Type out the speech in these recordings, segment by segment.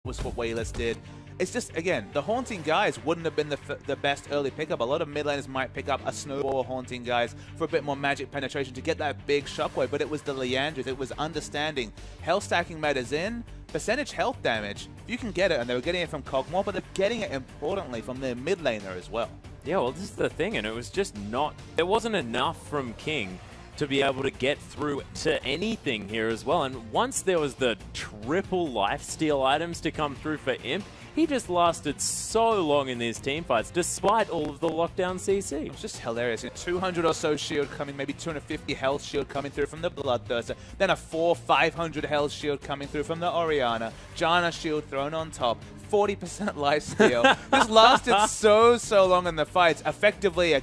was what Wayless did. It's just, again, the Haunting Guys wouldn't have been the best early pickup. A lot of mid laners might pick up a Snowball Haunting Guys for a bit more magic penetration to get that big shockwave, but it was the Leandras. It was understanding health stacking matters in, percentage health damage. If you can get it, and they were getting it from Kog'Maw, but they're getting it importantly from their mid laner as well. Yeah, well, this is the thing, and it was just not, there wasn't enough from King to be able to get through to anything here as well. And once there was the triple lifesteal items to come through for Imp, he just lasted so long in these team fights, despite all of the lockdown CC. It was just hilarious. 200 or so shield coming, maybe 250 health shield coming through from the Bloodthirster, then a 500 health shield coming through from the Orianna, Janna shield thrown on top, 40% lifesteal. This lasted so long in the fights. Effectively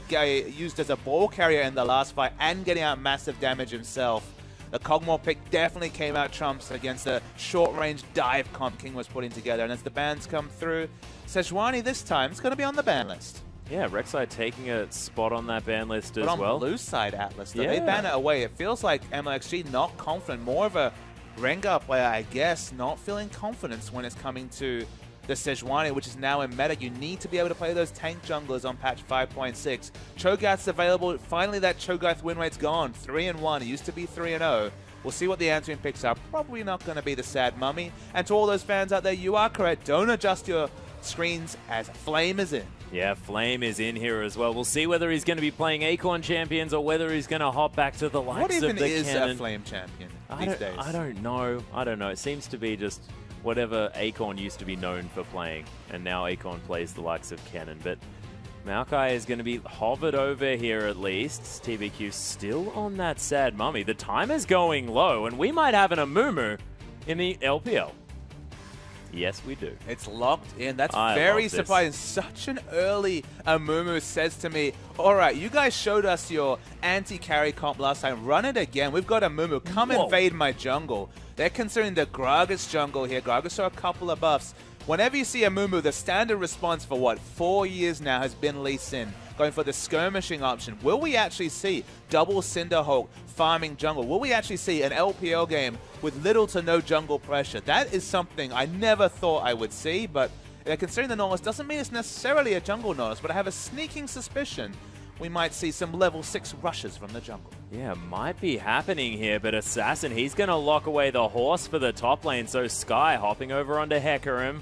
used as a ball carrier in the last fight and getting out massive damage himself. The Kog'Maw pick definitely came out trumps against the short-range dive comp King was putting together. And as the bans come through, Sejuani this time is going to be on the ban list. Yeah, Rek'Sai taking a spot on that ban list as well. But on blue side Atlas, though, they ban it away. It feels like MLXG not confident, more of a Rengar player, I guess, not feeling confidence when it's coming to the Sejuani, which is now in meta. You need to be able to play those tank junglers on patch 5.6. Cho'Gath's available. Finally, that Cho'Gath win rate's gone. 3-1. It used to be 3-0. We'll see what the answering picks are. Probably not going to be the Sad Mummy. And to all those fans out there, you are correct. Don't adjust your screens as Flame is in. Yeah, Flame is in here as well. We'll see whether he's going to be playing Acorn Champions or whether he's going to hop back to the likes of the What even is Cannon. a Flame Champion these days? I don't know. I don't know. It seems to be just whatever Acorn used to be known for playing, and now Acorn plays the likes of Cannon. But Maokai is going to be hovered over here at least. TBQ still on that Sad Mummy. The timer's going low, and we might have an Amumu in the LPL. Yes, we do. It's locked in. That's very surprising. Such an early Amumu says to me, all right, you guys showed us your anti-carry comp last time. Run it again. We've got Amumu. Come invade my jungle. They're considering the Gragas jungle here. Gragas saw a couple of buffs. Whenever you see Amumu, the standard response for, what, 4 years now has been Lee Sin, going for the skirmishing option. Will we actually see double Cinderhulk farming jungle? Will we actually see an LPL game with little to no jungle pressure? That is something I never thought I would see, but considering the Nautilus doesn't mean it's necessarily a jungle Nautilus, but I have a sneaking suspicion we might see some level 6 rushes from the jungle. Yeah, might be happening here, but Assassin, he's going to lock away the horse for the top lane, so Sky hopping over onto Hecarim.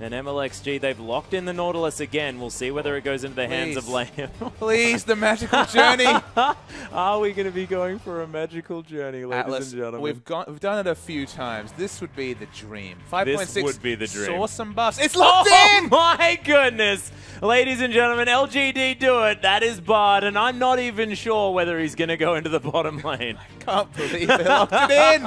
And MLXG, they've locked in the Nautilus again. We'll see whether it goes into the hands of Liam. Please, the magical journey. Are we going to be going for a magical journey, ladies Atlas, and gentlemen? we've done it a few times. This would be the dream. 5.6 this would be the dream. Saw some buffs. It's locked in! Oh my goodness! Ladies and gentlemen, LGD do it. That is Bard, and I'm not even sure whether he's going to go into the bottom lane. I can't believe they locked it in.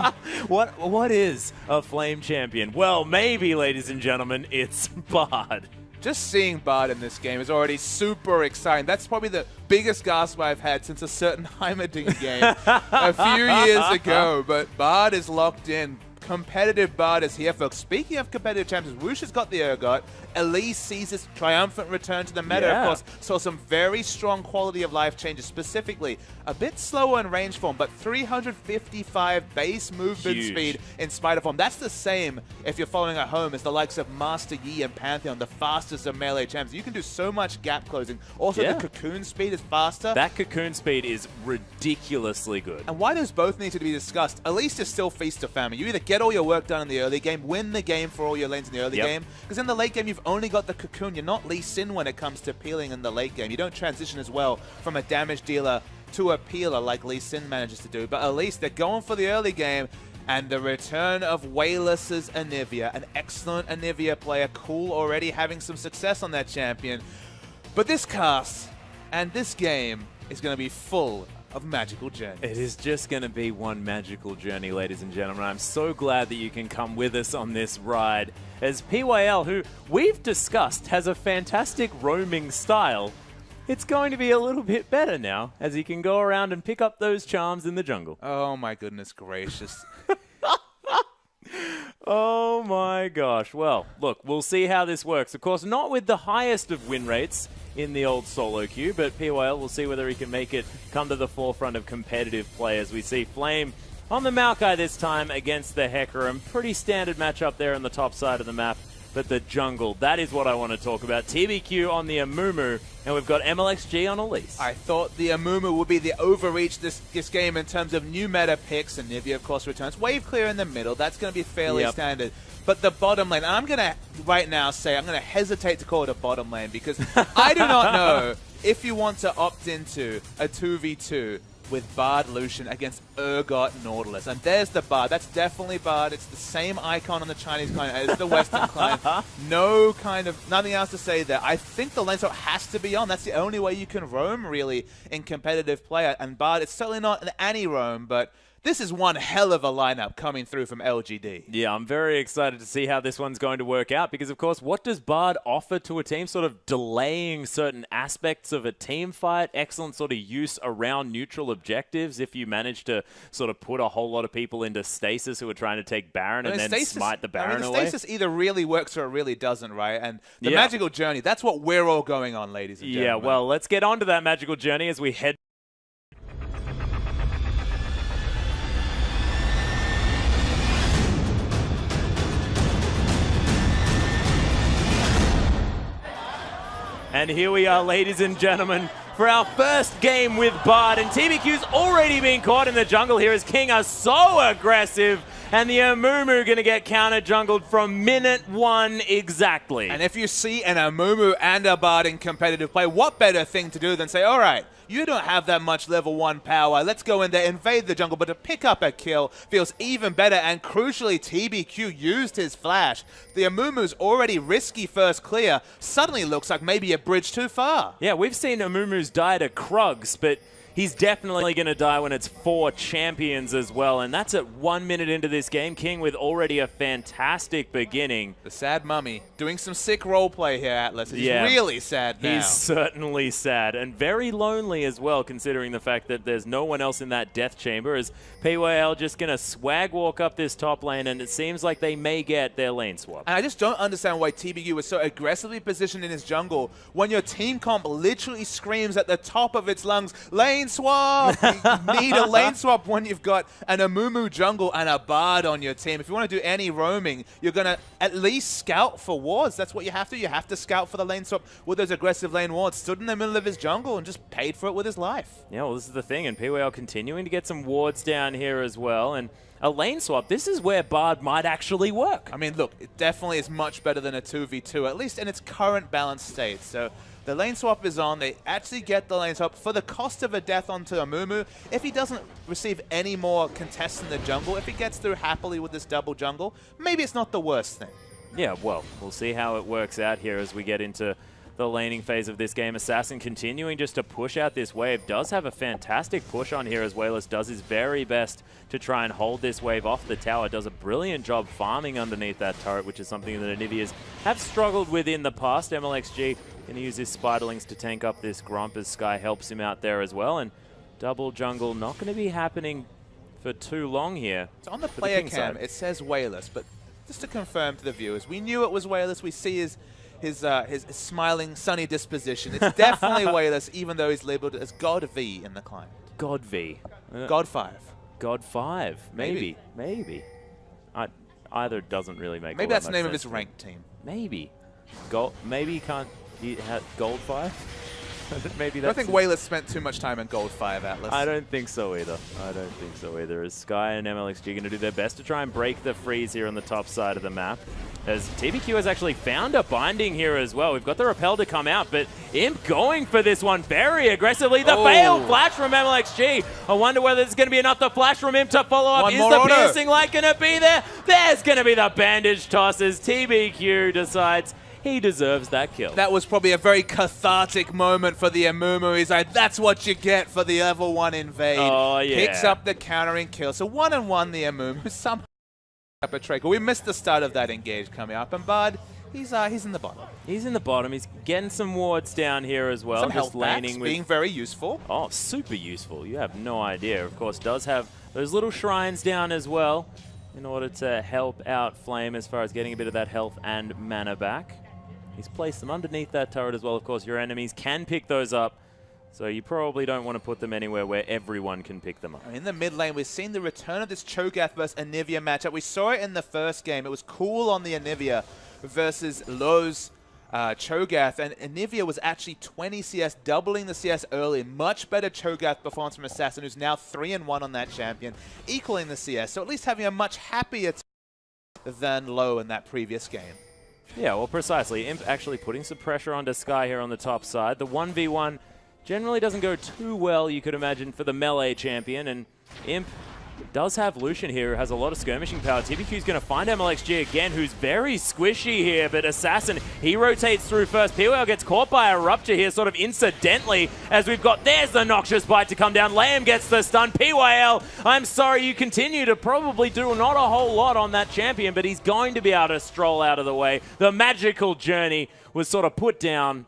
What is a Flame Champion? Well, maybe, ladies and gentlemen, it's Bard. Just seeing Bard in this game is already super exciting. That's probably the biggest gasp I've had since a certain Heimerdinger game a few years ago. But Bard is locked in. Competitive Bard is here, folks. Speaking of competitive champions, Woosh has got the Urgot. Elise sees his triumphant return to the meta, of course. Saw some very strong quality of life changes, specifically a bit slower in range form, but 355 base movement speed in spider form. That's the same, if you're following at home, as the likes of Master Yi and Pantheon, the fastest of melee champs. You can do so much gap closing. Also, the cocoon speed is faster. That cocoon speed is ridiculously good. And why those both need to be discussed, Elise is still feast or famine. You either get all your work done in the early game, win the game for all your lanes in the early game, because in the late game you've only got the cocoon. You're not Lee Sin when it comes to peeling in the late game. You don't transition as well from a damage dealer to a peeler like Lee Sin manages to do. But at least they're going for the early game, and the return of Wayless's Anivia, an excellent Anivia player, cool already having some success on that champion. But this cast and this game is going to be full of magical journeys. It is just going to be one magical journey, ladies and gentlemen. I'm so glad that you can come with us on this ride. As PYL, who we've discussed has a fantastic roaming style, it's going to be a little bit better now, as he can go around and pick up those charms in the jungle. Oh my goodness gracious. Oh my gosh. Well, look, we'll see how this works. Of course, not with the highest of win rates in the old solo queue, but PYL will see whether he can make it come to the forefront of competitive play as we see Flame on the Maokai this time against the Hecarim. Pretty standard matchup there on the top side of the map. But the jungle, that is what I want to talk about. TBQ on the Amumu, and we've got MLXG on Elise. I thought the Amumu would be the overreach this game in terms of new meta picks, and Nivea, of course, returns. Wave clear in the middle, that's going to be fairly standard. But the bottom lane, I'm going to right now say, I'm going to hesitate to call it a bottom lane, because I do not know if you want to opt into a 2v2 with Bard Lucian against Urgot Nautilus. And there's the Bard. That's definitely Bard. It's the same icon on the Chinese client as the Western client. Nothing else to say there. I think the lane swap has to be on. That's the only way you can roam, really, in competitive play. And Bard, it's certainly not an anti-roam, but this is one hell of a lineup coming through from LGD. Yeah, I'm very excited to see how this one's going to work out because, of course, what does Bard offer to a team? Sort of delaying certain aspects of a team fight, excellent sort of use around neutral objectives if you manage to sort of put a whole lot of people into stasis who are trying to take Baron and then smite the Baron away. Stasis either really works or it really doesn't, right? And the magical journey, that's what we're all going on, ladies and gentlemen. Yeah, well, let's get on to that magical journey as we head. And here we are, ladies and gentlemen, for our first game with Bard. And TBQ's already been caught in the jungle here as King are so aggressive. And the Amumu going to get counter-jungled from minute 1 exactly. And if you see an Amumu and a Bard in competitive play, what better thing to do than say, all right, you don't have that much level 1 power. Let's go in there, invade the jungle, but to pick up a kill feels even better. And crucially, TBQ used his flash. The Amumu's already risky first clear. Suddenly looks like maybe a bridge too far. Yeah, we've seen Amumu's die to Krugs, but he's definitely going to die when it's 4 champions as well. And that's at 1 minute into this game. King with already a fantastic beginning. The sad mummy doing some sick roleplay here, Atlas. He's really sad now. He's certainly sad and very lonely as well, considering the fact that there's no one else in that death chamber. As PYL just going to swag walk up this top lane, and it seems like they may get their lane swap. And I just don't understand why TBQ was so aggressively positioned in his jungle when your team comp literally screams at the top of its lungs, lane swap! You need a lane swap when you've got an Amumu jungle and a Bard on your team. If you want to do any roaming, you're going to at least scout for wards. That's what you have to. You have to scout for the lane swap with those aggressive lane wards. Stood in the middle of his jungle and just paid for it with his life. Yeah, well, this is the thing. And PYL continuing to get some wards down here as well. And a lane swap, this is where Bard might actually work. I mean, look, it definitely is much better than a 2v2, at least in its current balanced state. So the lane swap is on. They actually get the lane swap for the cost of a death onto Amumu. If he doesn't receive any more contests in the jungle, if he gets through happily with this double jungle, maybe it's not the worst thing. Yeah, well, we'll see how it works out here as we get into the laning phase of this game. Assassin continuing just to push out this wave. Does have a fantastic push on here as Wayless does his very best to try and hold this wave off the tower. Does a brilliant job farming underneath that turret, which is something that Anivias have struggled with in the past. MLXG going to use his Spiderlings to tank up this Grump as Sky helps him out there as well. And double jungle not going to be happening for too long here. So on the player cam, it says Wayless, but just to confirm to the viewers, we knew it was Wayless. We see his smiling, sunny disposition. It's definitely Wayless, even though he's labeled as God V in the client. God V. God 5. God 5. Maybe. Either doesn't really make Maybe that's the name of his ranked team. Maybe. Maybe he can't. He had Gold 5? Maybe that's. I don't think Wayless spent too much time in Gold 5, Atlas. I don't think so either. As Sky and MLXG going to do their best to try and break the freeze here on the top side of the map. As TBQ has actually found a binding here as well. We've got the repel to come out, but Imp going for this one very aggressively. The failed flash from MLXG. I wonder whether there's going to be enough the flash from Imp to follow up. Is the piercing light going to be there? There's going to be the bandage toss as TBQ decides he deserves that kill. That was probably a very cathartic moment for the Amumu. He's like, that's what you get for the level 1 invade. Oh, yeah. Picks up the countering kill. So 1-1 the Amumu. Somehow up a trick. We missed the start of that engage coming up. And Bard, he's in the bottom. He's in the bottom. He's getting some wards down here as well. Some health laning being very useful. Oh, super useful. You have no idea. Of course, does have those little shrines down as well in order to help out Flame as far as getting a bit of that health and mana back. He's placed them underneath that turret as well. Of course, your enemies can pick those up. So you probably don't want to put them anywhere where everyone can pick them up. In the mid lane, we've seen the return of this Cho'Gath versus Anivia matchup. We saw it in the first game. It was cool on the Anivia versus Lowe's Cho'Gath, and Anivia was actually 20 CS, doubling the CS early. Much better Cho'Gath performance from Assassin, who's now 3-1 on that champion, equaling the CS. So at least having a much happier than Lowe in that previous game. Yeah, well, precisely. Imp actually putting some pressure onto Sky here on the top side. The 1v1 generally doesn't go too well, you could imagine, for the melee champion, and Imp does have Lucian here, who has a lot of skirmishing power. TBQ's going to find MLXG again, who's very squishy here, but Assassin, he rotates through first. PYL gets caught by a Rupture here, sort of incidentally, as we've got, there's the Noxious Bite to come down. Liam gets the stun. PYL, I'm sorry, you continue to probably do not a whole lot on that champion, but he's going to be able to stroll out of the way. The magical journey was sort of put down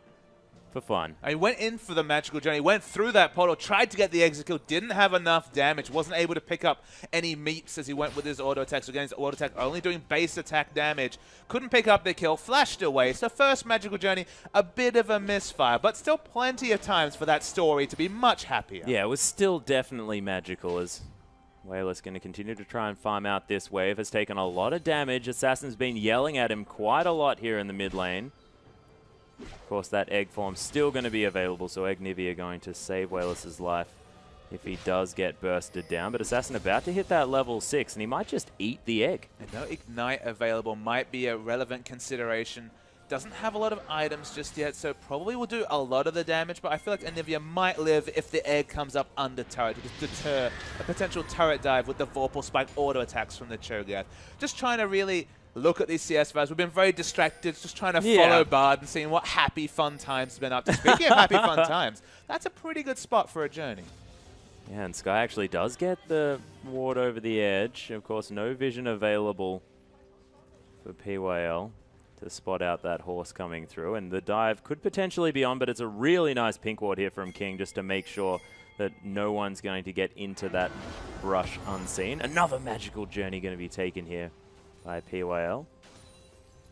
for fun. He went in for the magical journey, went through that portal, tried to get the exit kill, didn't have enough damage, wasn't able to pick up any meeps as he went with his auto attack. So again, his auto attack only doing base attack damage. Couldn't pick up the kill, flashed away. So first magical journey, a bit of a misfire, but still plenty of times for that story to be much happier. Yeah, it was still definitely magical, as Wayless going to continue to try and farm out this wave. Has taken a lot of damage. Assassin's been yelling at him quite a lot here in the mid lane. Of course, that egg form still going to be available, so Eggnivia going to save Wayless's life if he does get bursted down. But Assassin about to hit that level 6, and he might just eat the egg. And no Ignite available might be a relevant consideration. Doesn't have a lot of items just yet, so probably will do a lot of the damage, but I feel like Anivia might live if the egg comes up under turret to just deter a potential turret dive with the Vorpal Spike auto attacks from the Cho'Gath. Just trying to really look at these CS values. We've been very distracted, just trying to follow Bard and seeing what happy fun times have been up to. Speaking of happy fun times, that's a pretty good spot for a journey. Yeah, and Sky actually does get the ward over the edge. Of course, no vision available for PYL to spot out that horse coming through. And the dive could potentially be on, but it's a really nice pink ward here from King just to make sure that no one's going to get into that brush unseen. Another magical journey going to be taken here by PYL.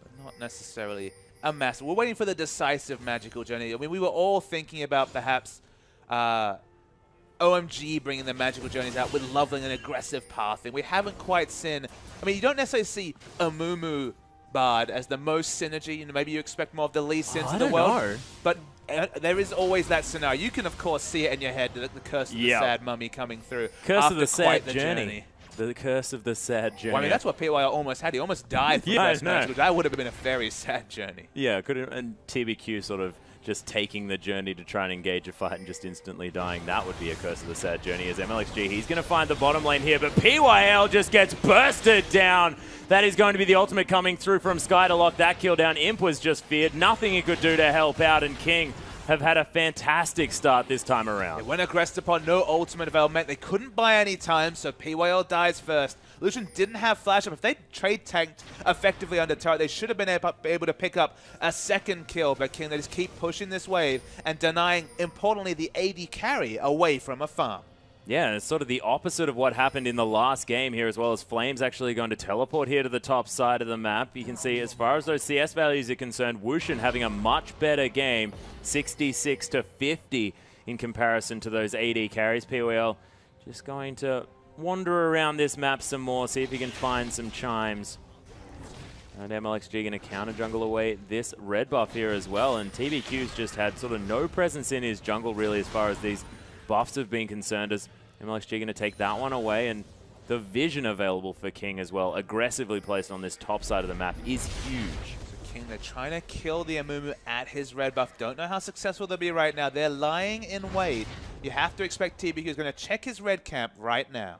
But not necessarily a mass. We're waiting for the decisive magical journey. I mean, we were all thinking about perhaps OMG bringing the magical journeys out with leveling and aggressive pathing. We haven't quite seen... I mean, you don't necessarily see Amumu Bard as the most synergy. You know, maybe you expect more of the Lee Sins in the world. But there is always that scenario. You can, of course, see it in your head, the curse of the sad mummy coming through. Curse of the sad journey. The curse of the sad journey. Well, I mean, that's what PYL almost had. He almost died for first match. That would have been a very sad journey. Yeah, and TBQ sort of just taking the journey to try and engage a fight and just instantly dying. That would be a curse of the sad journey. As MLXG, he's going to find the bottom lane here, but PYL just gets bursted down. That is going to be the ultimate coming through from Sky to lock that kill down. Imp was just feared. Nothing he could do to help out, and King have had a fantastic start this time around. They went aggressed upon, no ultimate avail, meant they couldn't buy any time, so PYL dies first. Lucian didn't have flash up. If they trade tanked effectively under turret, they should have been able to pick up a second kill, but King, they just keep pushing this wave and denying, importantly, the AD carry away from a farm. Yeah, and it's sort of the opposite of what happened in the last game here, as well as Flame's actually going to teleport here to the top side of the map. You can see, as far as those CS values are concerned, Wushin having a much better game, 66 to 50 in comparison to those AD carries. PYL just going to wander around this map some more, see if he can find some chimes. And MLXG going to counter jungle away this red buff here as well, and TBQ's just had sort of no presence in his jungle really as far as these buffs have been concerned, as MLXG going to take that one away, and the vision available for King as well, aggressively placed on this top side of the map, is huge. So King, they're trying to kill the Amumu at his red buff. Don't know how successful they'll be right now. They're lying in wait. You have to expect TBQ is going to check his red camp right now.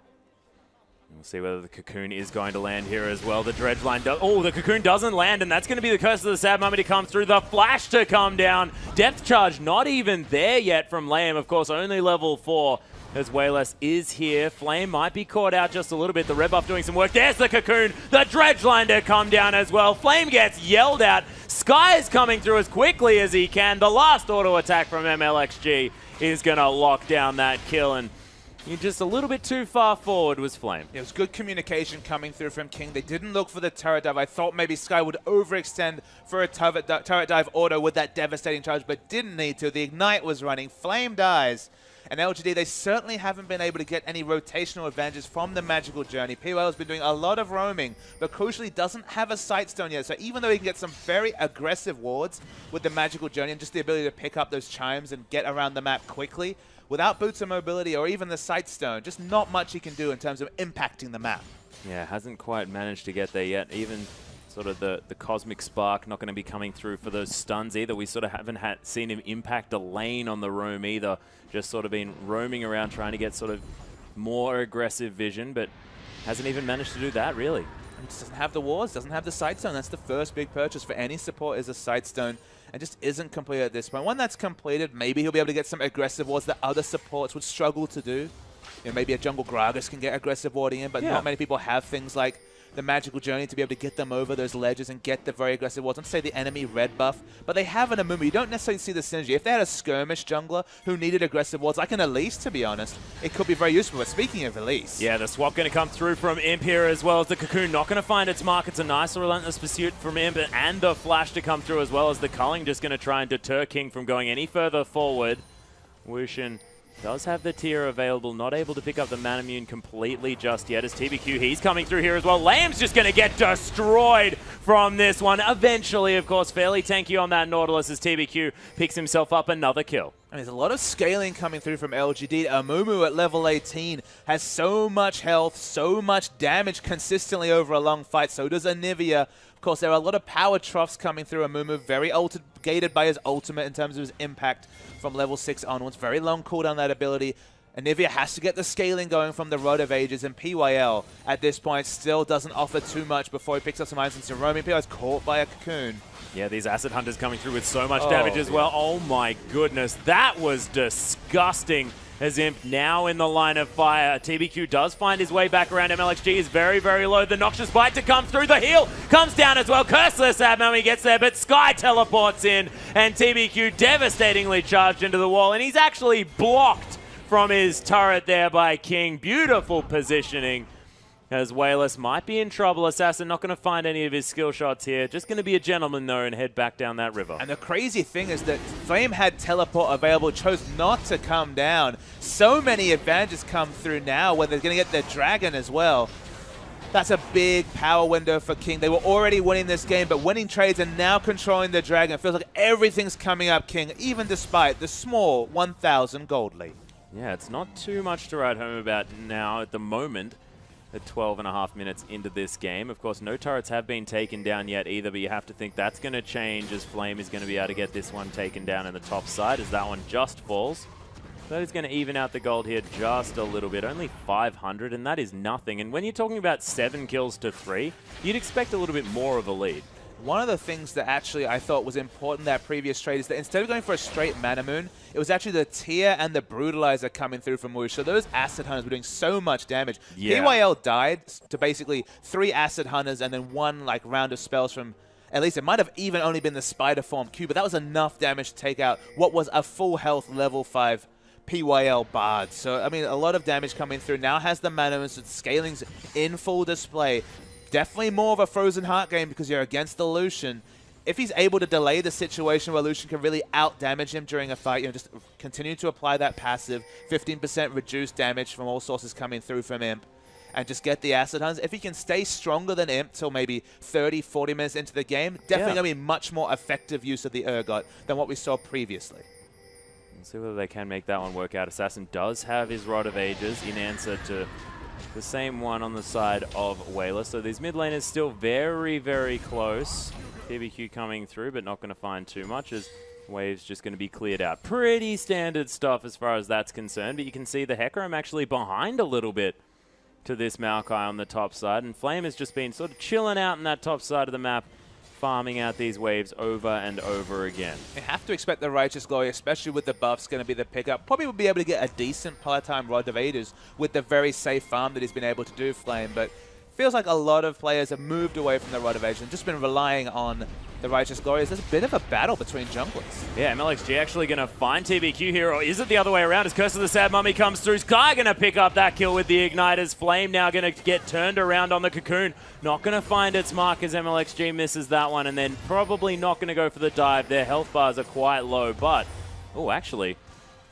We'll see whether the Cocoon is going to land here as well. The Dredge line does... Oh, the Cocoon doesn't land, and that's going to be the curse of the sad mummy to come through. The flash to come down. Depth charge not even there yet from Liam. Of course, only level 4 as Wayless is here. Flame might be caught out just a little bit. The red buff doing some work. There's the Cocoon. The Dredge line to come down as well. Flame gets yelled at. Sky is coming through as quickly as he can. The last auto attack from MLXG is going to lock down that kill, and You're just a little bit too far forward was Flame. It was good communication coming through from King. They didn't look for the turret dive. I thought maybe Sky would overextend for a turret dive auto with that devastating charge, but didn't need to. The Ignite was running. Flame dies. And LGD, they certainly haven't been able to get any rotational advantages from the Magical Journey. PYL has been doing a lot of roaming, but crucially doesn't have a Sightstone yet. So even though he can get some very aggressive wards with the Magical Journey and just the ability to pick up those chimes and get around the map quickly, without Boots of Mobility or even the Sightstone, just not much he can do in terms of impacting the map. Yeah, hasn't quite managed to get there yet. Even sort of the Cosmic Spark not going to be coming through for those stuns either. We sort of haven't seen him impact a lane on the roam either. Just sort of been roaming around trying to get sort of more aggressive vision, but hasn't even managed to do that, really. He just doesn't have the wards, doesn't have the Sightstone. That's the first big purchase for any support is a Sightstone, and just isn't complete at this point. When that's completed, maybe he'll be able to get some aggressive wards that other supports would struggle to do. You know, maybe a jungle Gragas can get aggressive warding in, but not many people have things like the Magical Journey to be able to get them over those ledges and get the very aggressive wards. Not to say the enemy red buff, but they have an Amumu. You don't necessarily see the synergy. If they had a skirmish jungler who needed aggressive wards, like an Elise, to be honest, it could be very useful. But speaking of Elise... Yeah, the swap going to come through from Imp here as well as the Cocoon. Not going to find its mark. It's a nice relentless pursuit from Imp and the flash to come through as well as the culling just going to try and deter King from going any further forward. Wushin does have the tier available, not able to pick up the Manamune completely just yet as TBQ, he's coming through here as well. Lamb's just going to get destroyed from this one. Eventually, of course, fairly tanky on that Nautilus as TBQ picks himself up another kill. And there's a lot of scaling coming through from LGD. Amumu at level 18 has so much health, so much damage consistently over a long fight. So does Anivia. Of course, there are a lot of power troughs coming through Amumu, very gated by his ultimate in terms of his impact from level 6 onwards. Very long cooldown that ability. Anivia has to get the scaling going from the Rod of Ages, and PYL at this point still doesn't offer too much before he picks up some items in roaming. PYL is caught by a Cocoon. Yeah, these Acid Hunters coming through with so much damage as well. Oh my goodness, that was disgusting. As Imp now in the line of fire. TBQ does find his way back around. MLXG is very, very low. The Noxious Bite to come through. The heal comes down as well. Curseless Admo, he gets there, but Sky teleports in, and TBQ devastatingly charged into the wall, and he's actually blocked from his turret there by King. Beautiful positioning. As Wayless might be in trouble. Assassin not going to find any of his skill shots here. Just going to be a gentleman, though, and head back down that river. And the crazy thing is that Flame had teleport available, chose not to come down. So many advantages come through now where they're going to get their dragon as well. That's a big power window for King. They were already winning this game, but winning trades and now controlling the dragon. It feels like everything's coming up King, even despite the small 1,000 gold lead. Yeah, it's not too much to write home about now at the moment. At 12.5 minutes into this game. Of course, no turrets have been taken down yet either, but you have to think that's going to change as Flame is going to be able to get this one taken down in the top side as that one just falls. That is going to even out the gold here just a little bit. Only 500, and that is nothing. And when you're talking about 7 kills to 3, you'd expect a little bit more of a lead. One of the things that actually I thought was important that previous trade is that instead of going for a straight Manamune, it was actually the Tear and the Brutalizer coming through from Woosh. So those Acid Hunters were doing so much damage. Yeah. PYL died to basically 3 Acid Hunters and then 1 like round of spells from, at least it might have even only been the Spider Form Q, but that was enough damage to take out what was a full health level 5 PYL Bard. So, I mean, a lot of damage coming through. Now has the Manamune, so scaling's in full display. Definitely more of a Frozen Heart game because you're against the Lucian. If he's able to delay the situation where Lucian can really out-damage him during a fight, you know, just continue to apply that passive, 15% reduced damage from all sources coming through from Imp, and just get the Acid Hunters. If he can stay stronger than Imp till maybe 30, 40 minutes into the game, definitely going to be much more effective use of the Urgot than what we saw previously. Let's see whether they can make that one work out. Assassin does have his Rod of Ages in answer to the same one on the side of Whaler. So these mid laners still very, very close. TBQ coming through, but not going to find too much as Wave's just going to be cleared out. Pretty standard stuff as far as that's concerned, but you can see the Hecarim actually behind a little bit to this Maokai on the top side, and Flame has just been sort of chilling out in that top side of the map, farming out these waves over and over again. You have to expect the Righteous Glory, especially with the buffs, going to be the pickup. Probably will be able to get a decent part-time Rod of Ages with the very safe farm that he's been able to do, Flame, but feels like a lot of players have moved away from the Rod of Ages and just been relying on the Righteous Glorious. There's a bit of a battle between junglers. Yeah, MLXG actually going to find TBQ here, or is it the other way around as Curse of the Sad Mummy comes through? Sky going to pick up that kill with the Igniters. Flame now going to get turned around on the Cocoon. Not going to find its mark as MLXG misses that one, and then probably not going to go for the dive. Their health bars are quite low, but, oh, actually,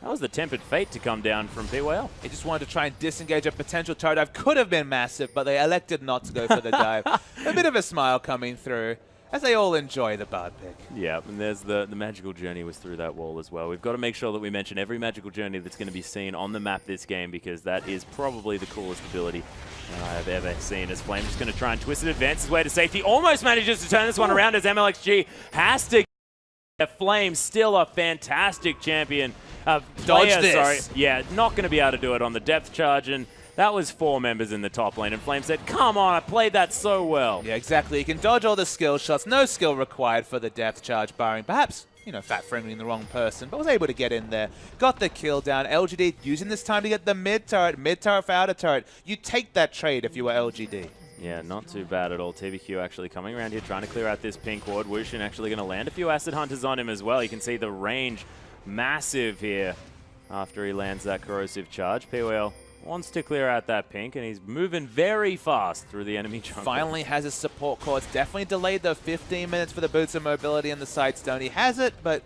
that was the Tempered Fate to come down from PYL. He just wanted to try and disengage a potential turret dive. Could have been massive, but they elected not to go for the dive. A bit of a smile coming through as they all enjoy the Bard pick. Yeah, and there's the Magical Journey was through that wall as well. We've got to make sure that we mention every Magical Journey that's going to be seen on the map this game, because that is probably the coolest ability I have ever seen. As Flame just going to try and twist it, advance his way to safety. Almost manages to turn this one around as MLXG has to get Flame. Still a fantastic champion. Dodge this. Sorry. Yeah, not going to be able to do it on the depth charge, and that was 4 members in the top lane, and Flame said, come on, I played that so well. Yeah, exactly. You can dodge all the skill shots. No skill required for the depth charge, barring perhaps, you know, fat friendly the wrong person, but was able to get in there. Got the kill down. LGD using this time to get the mid turret for outer turret. You take that trade if you were LGD. Yeah, not too bad at all. TBQ actually coming around here, trying to clear out this pink ward. Wushin actually going to land a few Acid Hunters on him as well. You can see the range massive here after he lands that corrosive charge. POL wants to clear out that pink, and he's moving very fast through the enemy jungle. Finally has his support cords. Definitely delayed the 15 minutes for the boots of mobility and the Sightstone. He has it, but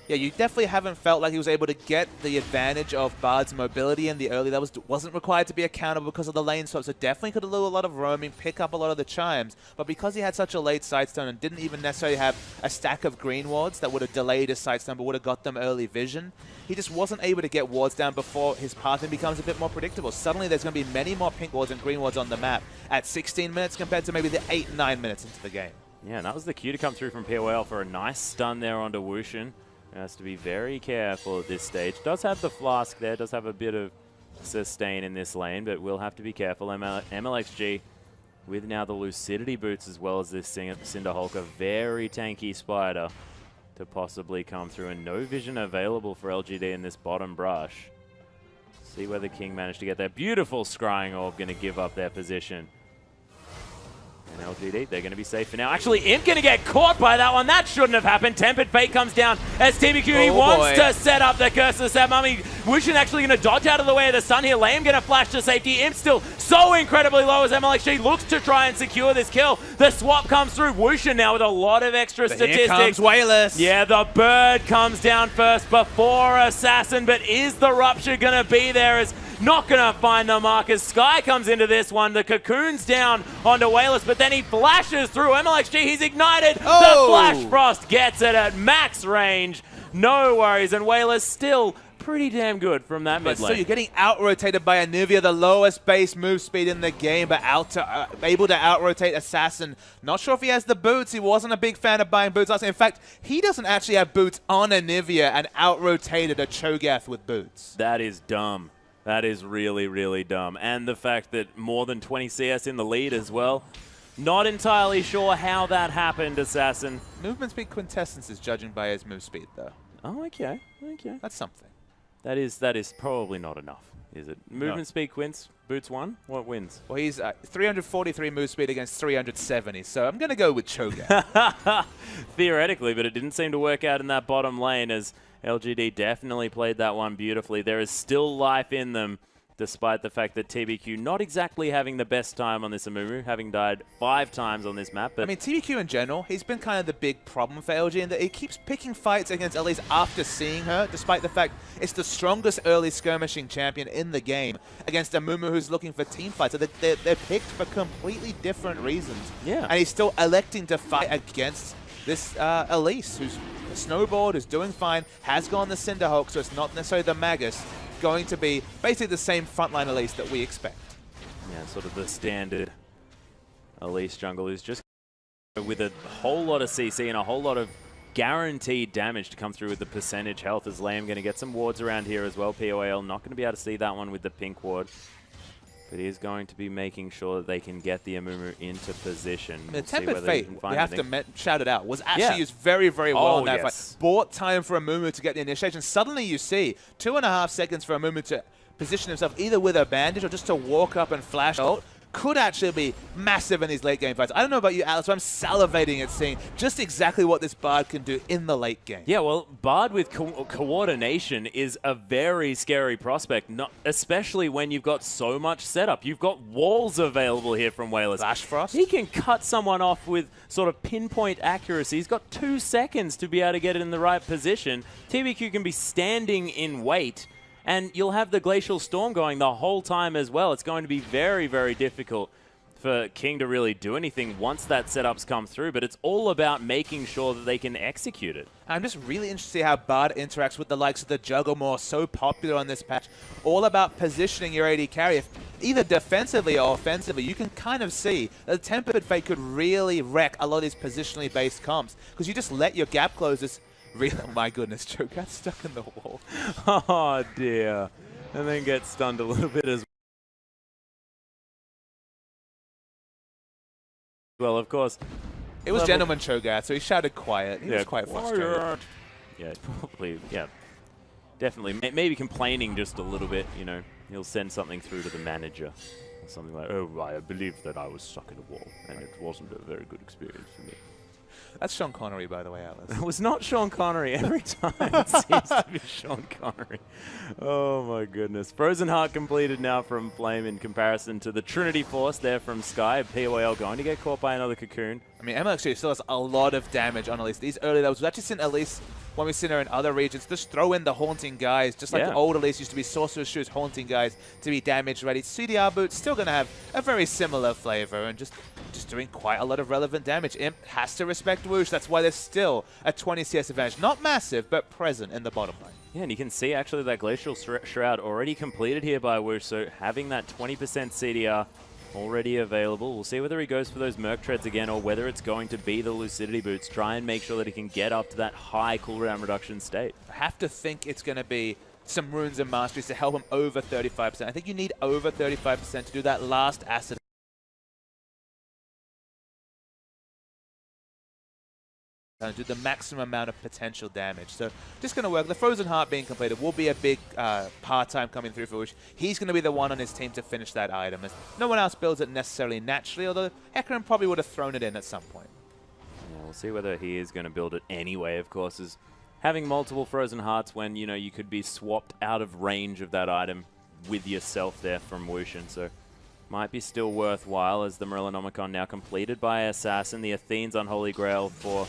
yeah, you definitely haven't felt like he was able to get the advantage of Bard's mobility in the early. That wasn't required to be accountable because of the lane swap, so definitely could have do a lot of roaming, pick up a lot of the chimes. But because he had such a late Sightstone and didn't even necessarily have a stack of green wards that would have delayed his Sightstone but would have got them early vision, he just wasn't able to get wards down before his pathing becomes a bit more predictable. Suddenly there's going to be many more pink wards and green wards on the map at 16 minutes compared to maybe the 8-9 minutes into the game. Yeah, and that was the cue to come through from POL for a nice stun there onto Wushin. Has to be very careful at this stage. Does have the flask there, does have a bit of sustain in this lane, but will have to be careful. MLXG with now the Lucidity boots as well as this Cinderhulk, a very tanky spider to possibly come through, and no vision available for LGD in this bottom brush. See whether King managed to get there. Beautiful Scrying Orb going to give up their position. And LGD, they're going to be safe for now. Actually, Imp going to get caught by that one. That shouldn't have happened. Tempered Fate comes down as TBQ. He wants to set up the Curse of the Sad Mummy. Wushin actually going to dodge out of the way of the sun here. Lame going to flash to safety. Imp still so incredibly low as MLXG looks to try and secure this kill. The swap comes through. Wushin now with a lot of extra statistics. Here comes Wayless. Yeah, the bird comes down first before Assassin, but is the Rupture going to be there? As not going to find the markers. Sky comes into this one. The Cocoon's down onto Wayless, but then he flashes through. MLXG, he's ignited. Oh. The Flash Frost gets it at max range. No worries. And Wayless still pretty damn good from that mid lane. So you're getting out-rotated by Anuvia, the lowest base move speed in the game, but able to out-rotate Assassin. Not sure if he has the boots. He wasn't a big fan of buying boots last time. In fact, he doesn't actually have boots on Anuvia and out-rotated a Cho'Gath with boots. That is dumb. That is really, really dumb. And the fact that more than 20 CS in the lead as well. Not entirely sure how that happened, Assassin. Movement speed quintessence is judging by his move speed, though. Oh, okay. Okay. That's something. That is probably not enough, is it? Movement speed quints, boots 1? What wins? Well, he's 343 move speed against 370, so I'm going to go with Cho'Gath. Theoretically, but it didn't seem to work out in that bottom lane as LGD definitely played that one beautifully. There is still life in them, despite the fact that TBQ not exactly having the best time on this Amumu, having died 5 times on this map. But I mean, TBQ in general, he's been kind of the big problem for LG in that he keeps picking fights against Elise after seeing her, despite the fact it's the strongest early skirmishing champion in the game against Amumu who's looking for team fights. So they're picked for completely different reasons. Yeah. And he's still electing to fight against this Elise, who's snowboard, who's doing fine, has gone the Cinderhulk, so it's not necessarily the Magus. Going to be basically the same frontline Elise that we expect. Yeah, sort of the standard Elise jungle is just with a whole lot of CC and a whole lot of guaranteed damage to come through with the percentage health. As Lamb going to get some wards around here as well. POL not going to be able to see that one with the pink ward. But he is going to be making sure that they can get the Amumu into position. The Tempered Fate, we have to shout it out, was actually used very, very well in that fight. Bought time for Amumu to get the initiation. Suddenly you see 2.5 seconds for Amumu to position himself either with a bandage or just to walk up and flash ult. could actually be massive in these late game fights. I don't know about you, Alex, but I'm salivating at seeing just exactly what this Bard can do in the late game. Yeah, well, Bard with coordination is a very scary prospect, especially when you've got so much setup. You've got walls available here from Wayless. Flash Frost. He can cut someone off with sort of pinpoint accuracy. He's got 2 seconds to be able to get it in the right position. TBQ can be standing in wait, and you'll have the Glacial Storm going the whole time as well. It's going to be very, very difficult for King to really do anything once that setup's come through, but it's all about making sure that they can execute it. I'm just really interested to see how Bard interacts with the likes of the Juggermore, so popular on this patch. All about positioning your AD carry. If either defensively or offensively, you can kind of see that the Tempered Fate could really wreck a lot of these positionally based comps, because you just let your gap closers. Really, oh my goodness, Joe got stuck in the wall. Oh dear. And then gets stunned a little bit as well, of course. It was Gentleman Cho'Gath, so he shouted quiet. He was quite frustrated. Yeah, probably, yeah. Definitely. Maybe complaining just a little bit, you know. He'll send something through to the manager. Or something like, oh, I believe that I was stuck in a wall, and it wasn't a very good experience for me. That's Sean Connery, by the way, Alice. It was not Sean Connery. Every time it seems to be Sean Connery. Oh, my goodness. Frozen Heart completed now from Flame in comparison to the Trinity Force there from Sky. POL going to get caught by another Cocoon. I mean, MLXG still has a lot of damage on Elise. These early levels, we've actually seen Elise, when we've seen her in other regions, just throw in the Haunting Guys, just like the old Elise used to be Sorcerer's Shoes, Haunting Guys to be damage ready. CDR Boots still going to have a very similar flavor and just doing quite a lot of relevant damage. Imp has to respect Whoosh. That's why there's still a 20 CS advantage. Not massive, but present in the bottom lane. Yeah, and you can see actually that Glacial Shroud already completed here by Whoosh, so having that 20% CDR already available. We'll see whether he goes for those Merc Treads again or whether it's going to be the Lucidity Boots. Try and make sure that he can get up to that high cooldown reduction state. I have to think it's going to be some Runes and Masteries to help him over 35%. I think you need over 35% to do that last acid. And do the maximum amount of potential damage. So just going to work. The Frozen Heart being completed will be a big part-time coming through for Whoosh. He's going to be the one on his team to finish that item, as no one else builds it necessarily naturally, although Hecarim probably would have thrown it in at some point. Yeah, we'll see whether he is going to build it anyway, of course, is having multiple Frozen Hearts when, you know, you could be swapped out of range of that item with yourself there from Whoosh, and so might be still worthwhile as the Morellonomicon now completed by Assassin, the Athene's Unholy Grail for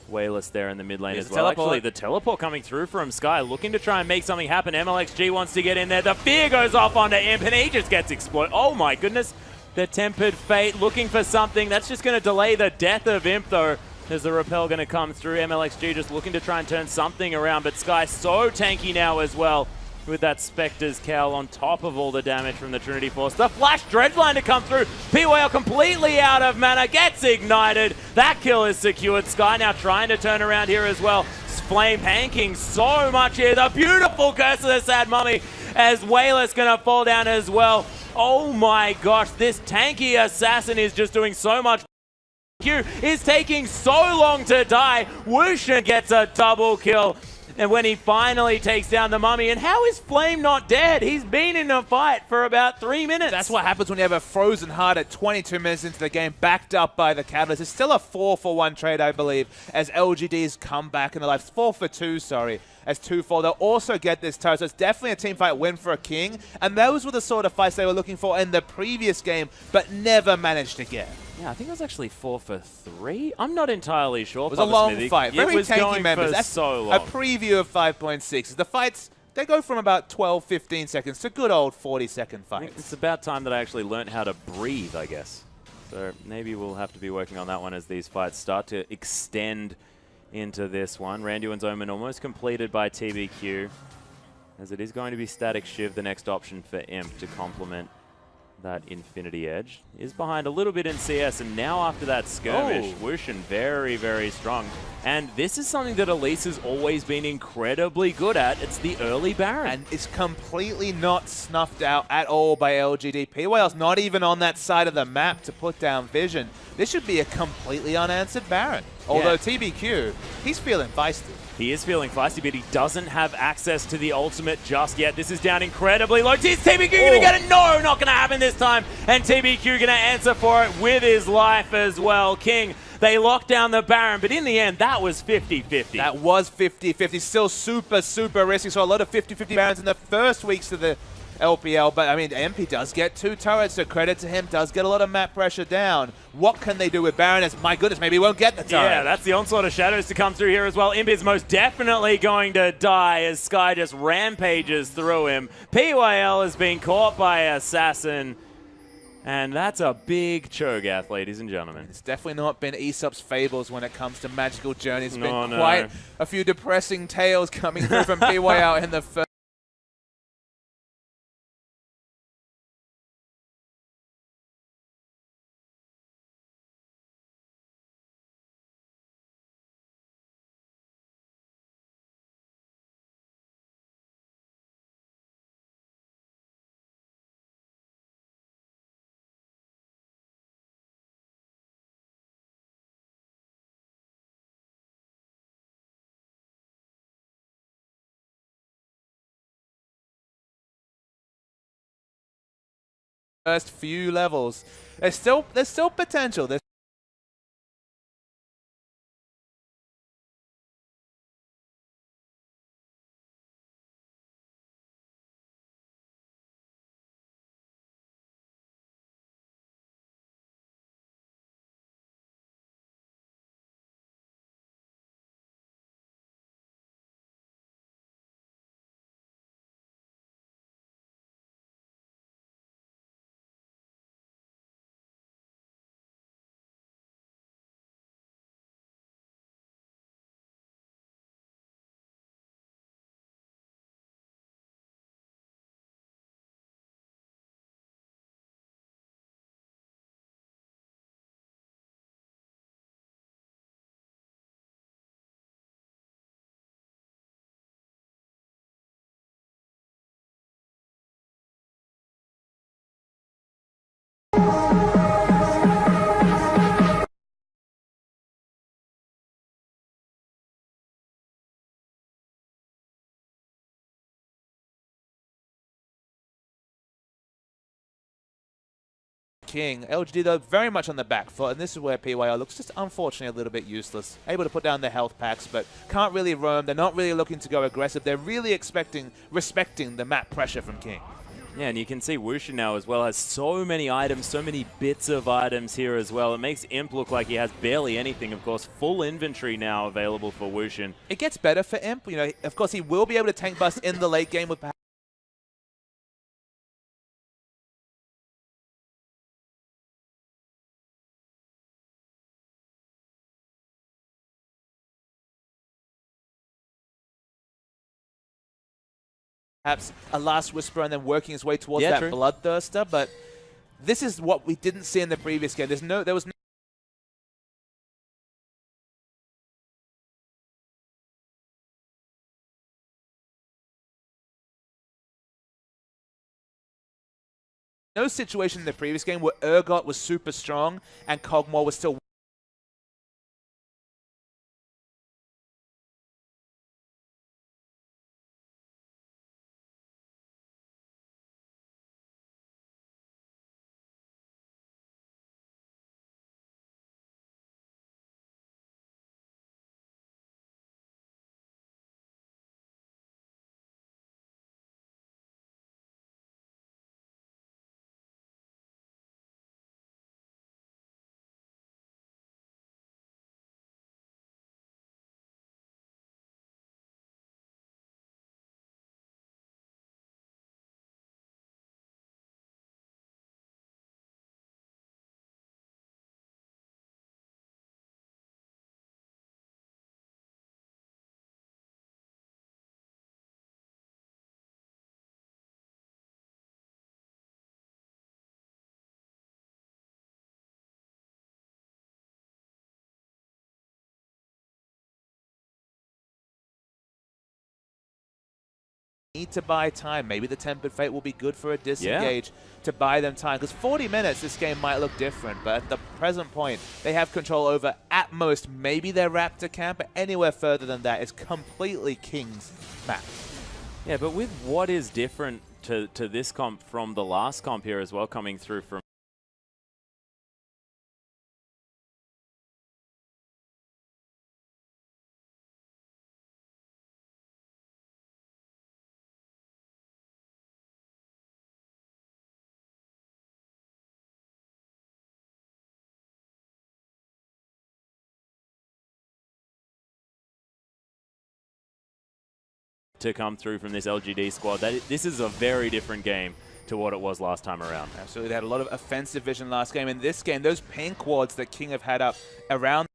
Wayless there in the mid lane as well. Actually, the teleport coming through from Sky, looking to try and make something happen. MLXG wants to get in there. The fear goes off onto Imp, and he just gets exploited. Oh my goodness. The Tempered Fate looking for something. That's just going to delay the death of Imp, though. There's the repel going to come through. MLXG just looking to try and turn something around, but Sky so tanky now as well, with that Spectre's Cowl on top of all the damage from the Trinity Force. The Flash Dredgeline to come through. POL completely out of mana, gets ignited. That kill is secured. Sky now trying to turn around here as well. Flame hanking so much here. The beautiful Curse of the Sad Mummy as Wayless going to fall down as well. Oh my gosh, this tanky assassin is just doing so much. Q is taking so long to die. Whoosh gets a double kill. And when he finally takes down the Mummy, and how is Flame not dead? He's been in a fight for about 3 minutes. That's what happens when you have a Frozen Heart at 22 minutes into the game, backed up by the Catalyst. It's still a 4-for-1 trade, I believe, as LGD's come back in the life. 4-for-2, sorry, as 2-4. They'll also get this turret, so it's definitely a team fight win for a King. And those were the sort of fights they were looking for in the previous game, but never managed to get. Yeah, I think it was actually 4-for-3. I'm not entirely sure. It was a long fight. Very tanky members. That's so long. A preview of 5.6. The fights, they go from about 12, 15 seconds to good old 40-second fights. It's about time that I actually learned how to breathe, I guess. So maybe we'll have to be working on that one as these fights start to extend into this one. Randuin's Omen almost completed by TBQ, as it is going to be Static Shiv, the next option for Imp to complement that Infinity Edge. Is behind a little bit in CS, and now after that skirmish, Whoosh very, very strong. And this is something that Elise has always been incredibly good at. It's the early Baron. And it's completely not snuffed out at all by LGD. POL's not even on that side of the map to put down vision. This should be a completely unanswered Baron. Although TBQ he's feeling feisty. He is feeling feisty, but he doesn't have access to the ultimate just yet. This is down incredibly low. Is TBQ going to get it? No, not going to happen this time. And TBQ going to answer for it with his life as well. King, they locked down the Baron, but in the end, that was 50-50. That was 50-50. Still super, super risky. So a lot of 50-50 Barons in the first weeks of the LPL, but I mean, MP does get 2 turrets, so credit to him, does get a lot of map pressure down. What can they do with Baroness? My goodness, maybe he won't get the turret. Yeah, that's the onslaught of shadows to come through here as well. Imp is most definitely going to die as Sky just rampages through him. PYL has been caught by Assassin, and that's a big Cho'Gath, ladies and gentlemen. It's definitely not been Aesop's fables when it comes to magical journeys. It's been quite a few depressing tales coming through from PYL in the first. First few levels. There's still potential. There's King. LGD though very much on the back foot, and this is where PYL looks just unfortunately a little bit useless. Able to put down the health packs, but can't really roam. They're not really looking to go aggressive. They're really respecting the map pressure from King. Yeah, and you can see Wushu now as well has so many items, so many bits of items here as well. It makes Imp look like he has barely anything. Of course, full inventory now available for Wushu. It gets better for Imp. You know, of course, he will be able to tank bust in the late game with perhaps a last whisper and then working his way towards that bloodthirster, but this is what we didn't see in the previous game. There was no situation in the previous game where Urgot was super strong and Kog'Maw was still need to buy time. Maybe the Tempered Fate will be good for a disengage to buy them time. Because 40 minutes, this game might look different. But at the present point, they have control over, at most, maybe their Raptor camp. But anywhere further than that is completely King's map. Yeah, but with what is different to this comp from the last comp here as well, coming through from to come through from this LGD squad, this is a very different game to what it was last time around. Absolutely, they had a lot of offensive vision last game. In this game, those pink wards that King have had up around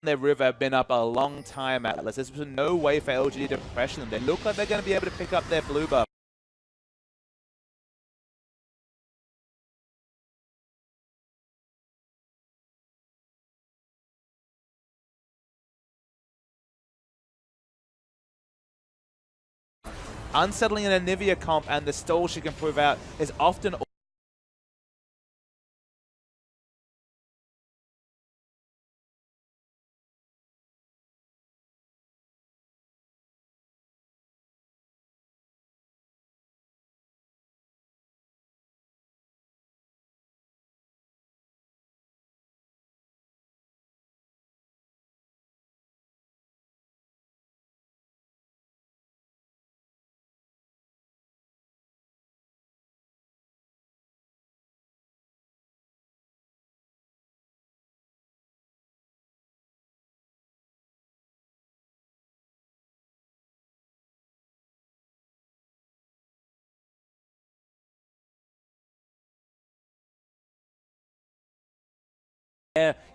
their river have been up a long time, Atlas. There's been no way for LGD to pressure them. They look like they're going to be able to pick up their blue buff. Unsettling in a Nivea comp and the stall she can prove out is often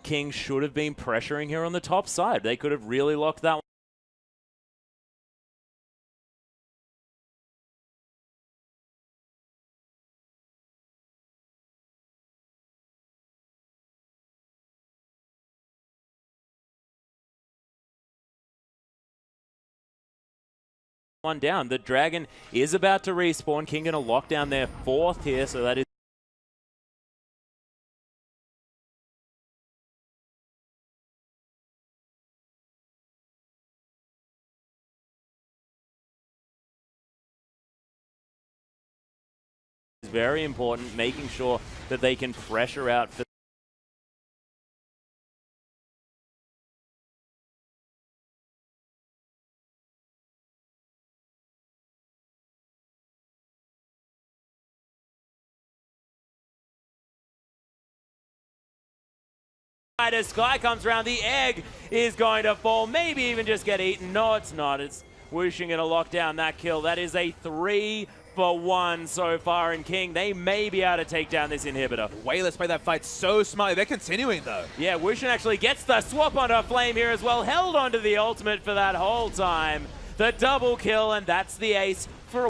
King should have been pressuring here on the top side. They could have really locked that one down. The Dragon is about to respawn. King going to lock down their fourth here, so that is very important, making sure that they can pressure out for as Sky comes around. The egg is going to fall, maybe even just get eaten. No, it's not. It's Wishing going to lock down that kill. That is a 3-for-1 so far in King. They may be able to take down this inhibitor. Wayless play that fight so smartly. They're continuing, though. Yeah, Wushin actually gets the swap onto Flame here as well. Held onto the ultimate for that whole time. The double kill, and that's the ace for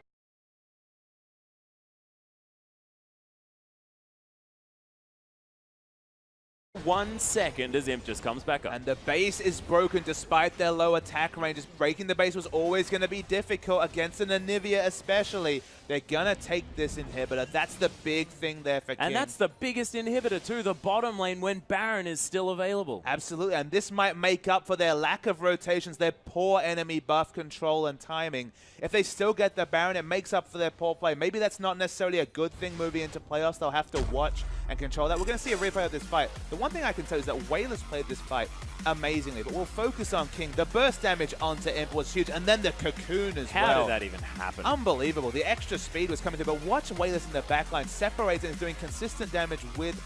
1 second as Imp just comes back up. And the base is broken despite their low attack ranges. Breaking the base was always going to be difficult against an Anivia especially. They're going to take this inhibitor. That's the big thing there for King. And that's the biggest inhibitor too, the bottom lane when Baron is still available. Absolutely, and this might make up for their lack of rotations, their poor enemy buff control and timing. If they still get the Baron, it makes up for their poor play. Maybe that's not necessarily a good thing moving into playoffs. They'll have to watch and control that. We're going to see a replay of this fight. The one thing I can tell you is that Wayless played this fight amazingly, but we'll focus on King. The burst damage onto Imp was huge, and then the cocoon as well. How did that even happen? Unbelievable. The extra speed was coming through, but watch Wayless in the backline separate and is doing consistent damage with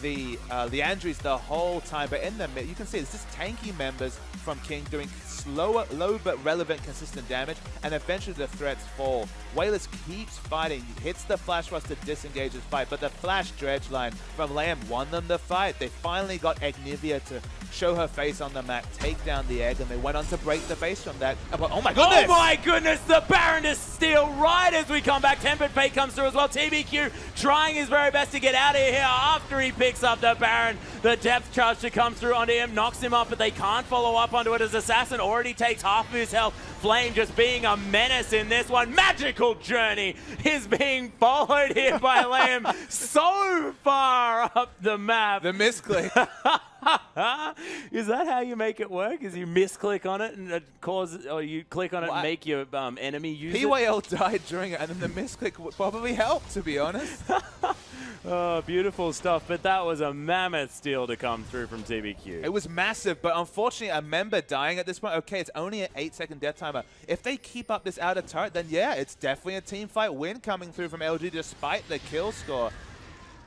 the Andrews the whole time. But in the mid, you can see it's just tanky members from King doing slower, low but relevant, consistent damage, and eventually the threats fall. Wayless keeps fighting, hits the flash rush to disengage his fight, but the flash dredge line from Lamb won them the fight. They finally got Agnivia to show her face on the map, take down the egg, and they went on to break the base from that. But, oh my goodness! Oh my goodness, the Baron to steal right as we come back. Tempered Fate comes through as well. TBQ trying his very best to get out of here after he picks up the Baron. The depth charge to come through onto him, knocks him up, but they can't follow up onto it as Assassin already takes half of his health. Flame just being a menace in this one. Magical Journey is being followed here by Liam so far up the map. The misclick. Is that how you make it work? Is you misclick on it and it causes, or you click on it and make your enemy use it? PYL died during it, and then the misclick would probably help, to be honest. Oh, beautiful stuff, but that was a mammoth steal to come through from TBQ. It was massive, but unfortunately a member dying at this point. Okay, it's only an 8-second death timer. If they keep up this outer turret, then yeah, it's definitely a team fight win coming through from LG despite the kill score.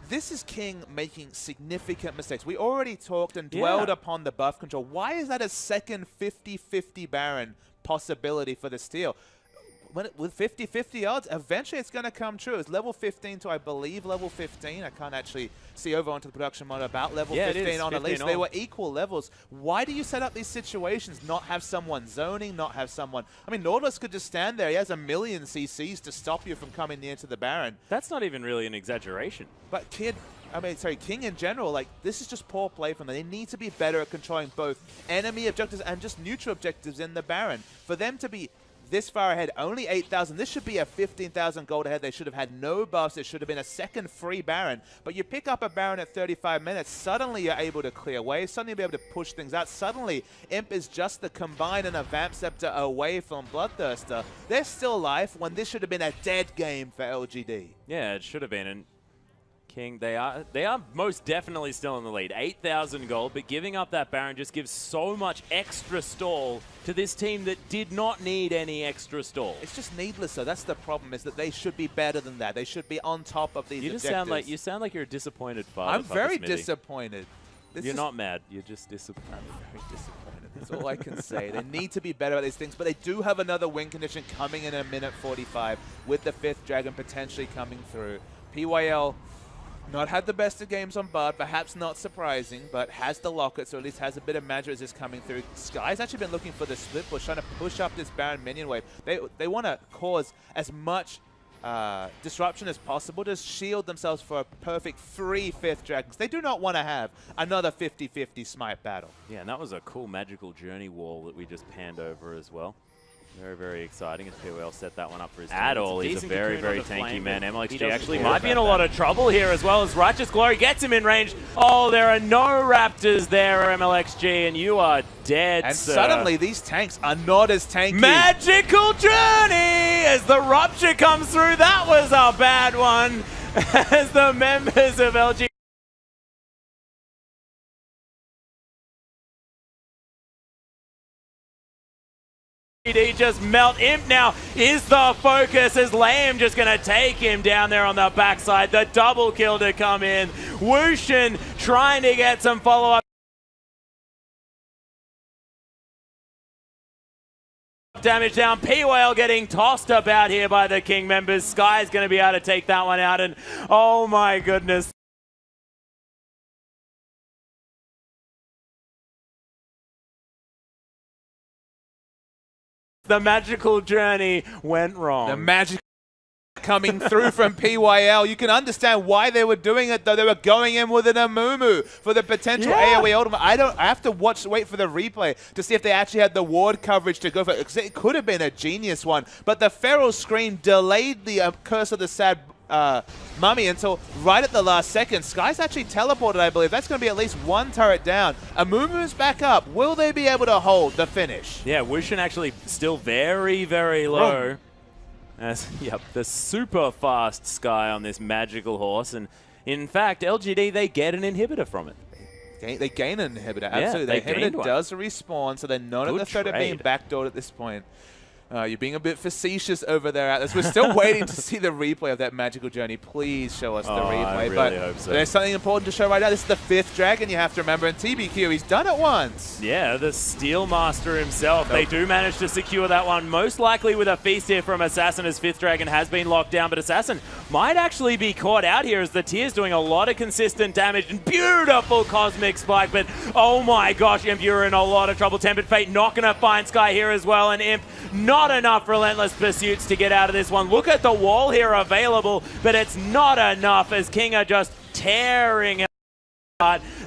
This is King making significant mistakes. We already talked and dwelled upon the buff control. Why is that a second 50-50 Baron possibility for the steal? With 50-50 odds, eventually it's going to come true. It's level 15 to, I believe, level 15. I can't actually see over onto the production mode about level 15 on at least. They were equal levels. Why do you set up these situations? Not have someone zoning, not have someone... I mean, Nautilus could just stand there. He has 1,000,000 CCs to stop you from coming near to the Baron. That's not even really an exaggeration. But King in general, like, this is just poor play from them. They need to be better at controlling both enemy objectives and just neutral objectives in the Baron. For them to be this far ahead, only 8,000. This should be a 15,000 gold ahead. They should have had no buffs. It should have been a second free Baron. But you pick up a Baron at 35 minutes, suddenly you're able to clear waves, suddenly you'll be able to push things out. Suddenly, Imp is just the Combine and a Vamp Scepter away from Bloodthirster. They're still alive when this should have been a dead game for LGD. Yeah, it should have been. And King, they are most definitely still in the lead. 8,000 gold, but giving up that Baron just gives so much extra stall to this team that did not need any extra stall. It's just needless, though. That's the problem, is that they should be better than that. They should be on top of these objectives. You sound like you're a disappointed father. I'm very disappointed. You're not mad. You're just disappointed. I'm very disappointed. That's all I can say. They need to be better at these things, but they do have another win condition coming in a minute 45 with the 5th Dragon potentially coming through. PYL not had the best of games on Bard, perhaps not surprising, but has the Locket, so at least has a bit of magic resist coming through. Sky's actually been looking for the split push, trying to push up this Baron minion wave. They want to cause as much disruption as possible to shield themselves for a perfect 3 5th Dragons. They do not want to have another 50-50 smite battle. Yeah, and that was a cool Magical Journey wall that we just panned over as well. Very, very exciting as POL set that one up for his team. He's a very, very tanky man. MLXG actually might be in a lot of trouble here as well as Righteous Glory gets him in range. Oh, there are no Raptors there, MLXG, and you are dead, and sir. Suddenly these tanks are not as tanky. Magical Journey as the Rupture comes through. That was a bad one as the members of LG just melt. Imp now is the focus as Lamb just going to take him down there on the backside. The double kill to come in. Wushin trying to get some follow-up damage down. PYL getting tossed about here by the King members. Sky's going to be able to take that one out, and oh my goodness. The Magical Journey went wrong. The magic coming through from PYL. You can understand why they were doing it, though. They were going in with an Amumu for the potential AoE ultimate. I have to wait for the replay to see if they actually had the ward coverage to go for it, because it could have been a genius one. But the Feral Scream delayed the Curse of the Sad Mummy until right at the last second. Sky's actually teleported, I believe. That's going to be at least one turret down. Amumu's back up. Will they be able to hold the finish? Yeah, Wushin actually still very, very low. As, the super fast Sky on this magical horse. And in fact, LGD, they get an inhibitor from it. They gain an inhibitor, absolutely. The inhibitor does respawn, so they're not at the threat of being backdoored at this point. You're being a bit facetious over there, Atlas. We're still waiting to see the replay of that Magical Journey. Please show us the replay. I really hope so. There's something important to show right now. This is the 5th Dragon, you have to remember. And TBQ, he's done it once. Yeah, the Steel Master himself. They do manage to secure that one. Most likely with a feast here from Assassin, as 5th Dragon has been locked down. But Assassin might actually be caught out here as the Tier's doing a lot of consistent damage and beautiful Cosmic Spike, but oh my gosh, Imp, you're in a lot of trouble. Tempered Fate not going to find Sky here as well, and Imp, not enough Relentless Pursuits to get out of this one. Look at the wall here available, but it's not enough as King are just tearing it.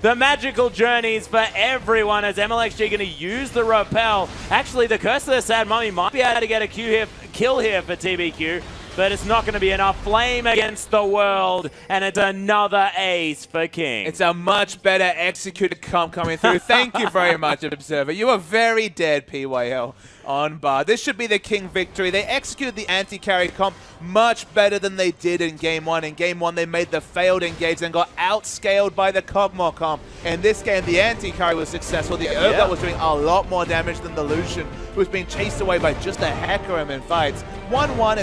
The magical journeys for everyone as MLXG going to use the repel. Actually, the Curse of the Sad Mummy might be able to get a kill here for TBQ, but it's not going to be enough. Flame against the world, and it's another ace for King. It's a much better executed comp coming through. Thank you very much, Observer. You are very dead, PYL, on bar. This should be the King victory. They executed the anti-carry comp much better than they did in Game 1. In Game 1, they made the failed engage and got outscaled by the Kog'Maw comp. In this game, the anti-carry was successful. The Urgot was doing a lot more damage than the Lucian, who was being chased away by just a Hecarim in fights. 1-1 is